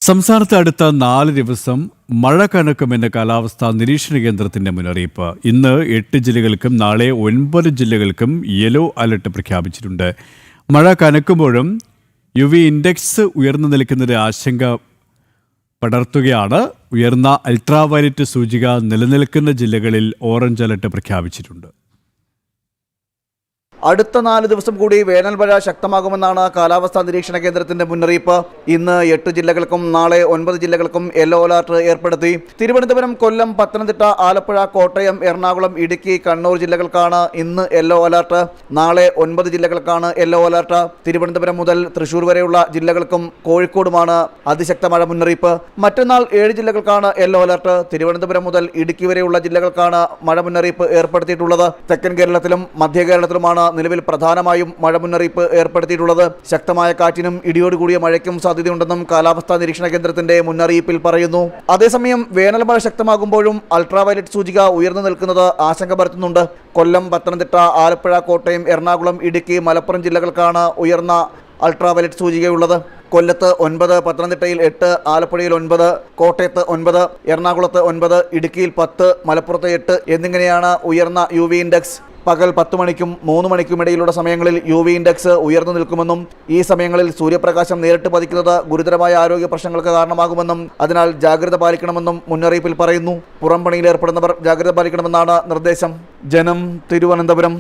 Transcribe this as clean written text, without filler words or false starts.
സംസ്ഥാനത്ത് അടുത്ത 4 ദിവസം മഴ കനക്കുമെന്ന് കാലാവസ്ഥാ നിരീക്ഷണ കേന്ദ്രത്തിന്റെ മുന്നറിയിപ്പ്. ഇന്ന് 8 ജില്ലകൾക്കും നാളെ 9 ജില്ലകൾക്കും യെല്ലോ അലർട്ട് പ്രഖ്യാപിച്ചിട്ടുണ്ട്. മഴ കനക്കുമ്പോഴും UV ഇൻഡെക്സ് ഉയർന്നു നിൽക്കുന്നത് ആശങ്ക പടർത്തുകയാണ്. ഉയർന്ന അൾട്രാവയലറ്റ് സൂചിക നിലനിൽക്കുന്ന ജില്ലകളിൽ ഓറഞ്ച് അലർട്ട് പ്രഖ്യാപിച്ചിട്ടുണ്ട്. അടുത്ത 4 ദിവസം കൂടി വേനൽ മഴ ശക്തമാകുമെന്നാണ് കാലാവസ്ഥാ നിരീക്ഷണ കേന്ദ്രത്തിന്റെ മുന്നറിയിപ്പ്. ഇന്ന് 8 ജില്ലകൾക്കും നാളെ 9 ജില്ലകൾക്കും യെല്ലോ അലർട്ട് ഏർപ്പെടുത്തി. തിരുവനന്തപുരം, കൊല്ലം, പത്തനംതിട്ട, ആലപ്പുഴ, കോട്ടയം, എറണാകുളം, ഇടുക്കി, കണ്ണൂർ ജില്ലകൾക്കാണ് ഇന്ന് യെല്ലോ അലർട്ട്. നാളെ 9 ജില്ലകൾക്കാണ് യെല്ലോ അലർട്ട്. തിരുവനന്തപുരം മുതൽ തൃശൂർ വരെയുള്ള ജില്ലകൾക്കും കോഴിക്കോടുമാണ് അതിശക്ത മഴ മുന്നറിയിപ്പ്. മറ്റന്നാൾ 7 ജില്ലകൾക്കാണ് യെല്ലോ അലർട്ട്. തിരുവനന്തപുരം മുതൽ ഇടുക്കി വരെയുള്ള ജില്ലകൾക്കാണ് മഴ മുന്നറിയിപ്പ് ഏർപ്പെടുത്തിയിട്ടുള്ളത്. തെക്കൻ കേരളത്തിലും മധ്യ കേരളത്തിലുമാണ് നിലവിൽ പ്രധാനമായും മഴ മുന്നറിയിപ്പ് ഏർപ്പെടുത്തിയിട്ടുള്ളത്. ശക്തമായ കാറ്റിനും ഇടിയോടുകൂടിയ മഴയ്ക്കും സാധ്യതയുണ്ടെന്നും കാലാവസ്ഥാ നിരീക്ഷണ കേന്ദ്രത്തിന്റെ മുന്നറിയിപ്പിൽ പറയുന്നു. അതേസമയം വേനൽ മഴ ശക്തമാകുമ്പോഴും അൾട്രാവയലറ്റ് സൂചിക ഉയർന്നു നിൽക്കുന്നത് ആശങ്ക പരത്തുന്നുണ്ട്. കൊല്ലം, പത്തനംതിട്ട, ആലപ്പുഴ, കോട്ടയം, എറണാകുളം, ഇടുക്കി, മലപ്പുറം ജില്ലകൾക്കാണ് ഉയർന്ന അൾട്രാവയലറ്റ് സൂചികയുള്ളത്. കൊല്ലത്ത് 9, പത്തനംതിട്ടയിൽ 8, ആലപ്പുഴയിൽ 9, കോട്ടയത്ത് 9, എറണാകുളത്ത് 9, ഇടുക്കിയിൽ 10, മലപ്പുറത്ത് 8 എന്നിങ്ങനെയാണ് ഉയർന്ന UV ഇൻഡെക്സ്. പകൽ 10 മണിക്കും 3 മണിക്കും ഇടയിലുള്ള സമയങ്ങളിൽ UV ഇൻഡെക്സ് ഉയർന്നു നിൽക്കുമെന്നും ഈ സമയങ്ങളിൽ സൂര്യപ്രകാശം നേരിട്ട് പതിക്കുന്നത് ഗുരുതരമായ ആരോഗ്യ പ്രശ്നങ്ങൾക്ക് കാരണമാകുമെന്നും അതിനാൽ ജാഗ്രത പാലിക്കണമെന്നും മുന്നറിയിപ്പിൽ പറയുന്നു. പുറംപണിയിൽ ഏർപ്പെടുന്നവർ ജാഗ്രത പാലിക്കണമെന്നാണ് നിർദ്ദേശം. ജനം, തിരുവനന്തപുരം.